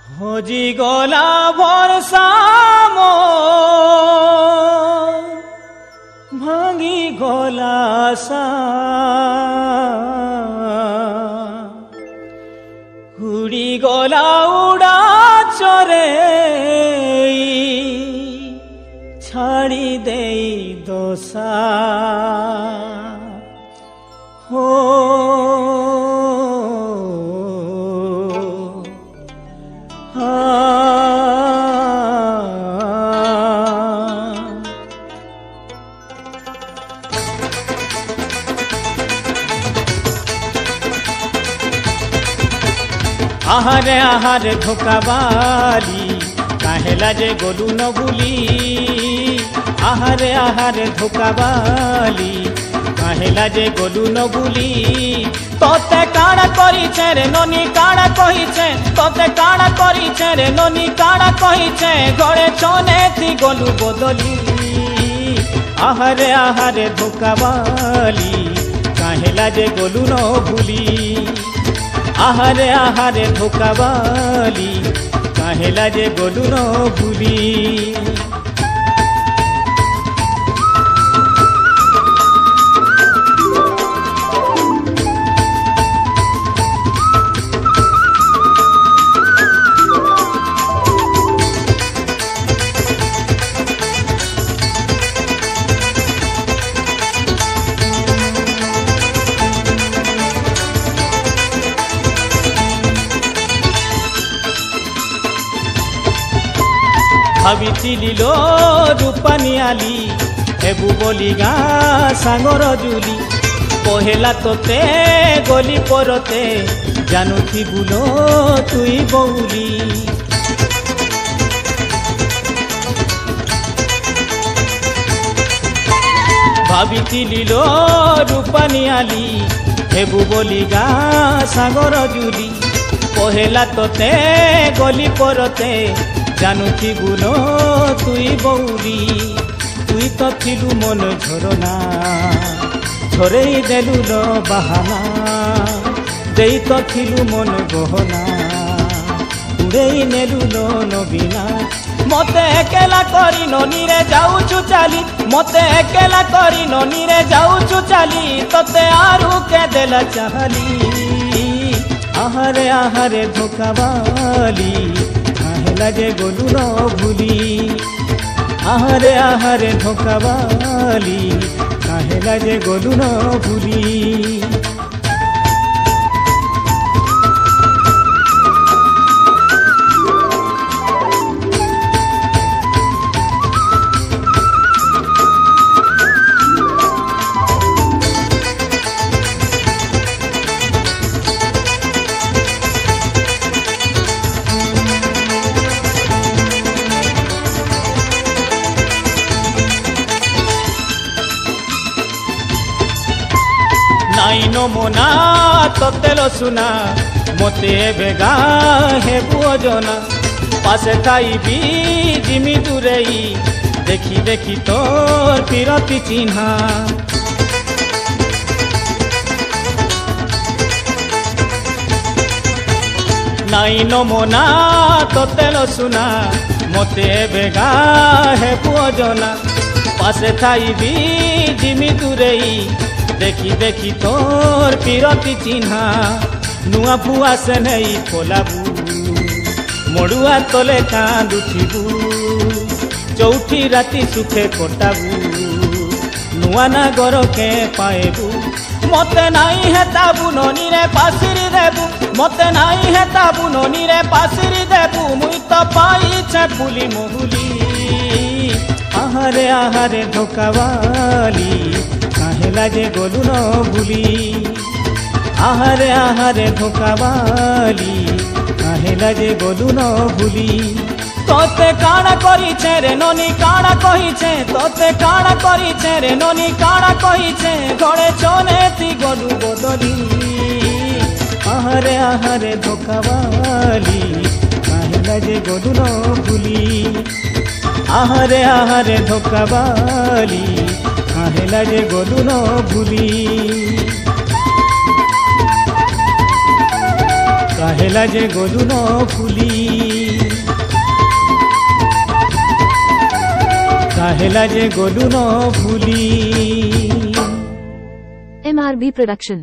হজি গলা ভরসা ভাঙি গলা আশা উড়ি গলা উড়া চরে ছাড়ি দেই দোষা হো আহারে আহারে ধোকাবালি কাহেলা যে গলু ন বুলি আহারে আহারে ধোকাবালি কাহেলা যে গলু ন বুলি তোতে কাড়া করিছে রে ননি কাড়া কহিছে তোতে কাড়া করিছে রে ননি কাড়া কহিছে ঘরে চনে তি গলু বদলি আহারে আহারে ধোকাবালি কাহেলা যে গলু ন বুলি আহারে আহারে ধোকাবালি কাহেলা যে গলু ন ভুলি ভাবিছিলি লো রূপানি আলি হেবু বলি গা সাগর জুলি পহেলা তোতে গলি পরতে জানুথিবু লো তুই বউলি ভাবিছিলি লো রূপানি আলি হেবু বলি গা সাগর জুলি পহেলা তোতে গলি পরতে জানুথিবু লো তুই বউলি তুই তো থিলু মন ঝরনা ঝরেই দেলু লো বাহানা দেই তো থিলু মন গহনা উড়েই নেলু লো নবীনা মতে একেলা করি ননিরে যাউছু চালি মতে একেলা করি ননিরে যাউছু চালি তোতে আরু কে দেলা চাহালি আহারে আহারে ধোকাবালি কাহেলা যে গলু ন ভুলি আহারে আহারে ধোকাবালি কাহেলা যে গলু ন ভুলি নাইনো মোনা তোতেলো সুনা মতে বেগা হেবু অজনা পাশে খাইবি জিমি দূরেই দেখি দেখি তোর ফিরতি চিহ্না নাইনো মোনা তোতেলো সুনা মতে বেগা হেবু অজনা পাশে খাইবি জিমি দূরেই দেখি দেখি তোর পিরতি চিহ্না নুয়া ফুয়া সে নেই খোলাবু মড়ুয়া তলে কাঁদুথিবু চৌঠি রাতি সুখে কটাবু নুয়া না গরকে পাইবু মতে নাই হেতাবু ননিরে পাশিরি দেবু মতে নাই হেতাবু ননিরে পাশিরি দেবু মুই তো পাইছে ফুলি মহুলি আহারে আহারে ধোকাবালি কাহেলা যে গলু ন ভুলি আহারে আহারে ধোকাবালি কাহেলা যে গলু ন ভুলি তোতে কাড়া করিছে রে ননি কাড়া কহিছে তোতে কাড়া করিছে রে ননি কাড়া কহিছে ঘরে চনে তি গলু বদলি আহারে আহারে ধোকাবালি কাহেলা যে গলু ন ভুলি আহারে আহারে ধোকাবালি কাহেলা যে গলু ন ভুলি কাহেলা যে গলু ন ফুলি কাহেলা যে গলু ন ফুলি MRB Production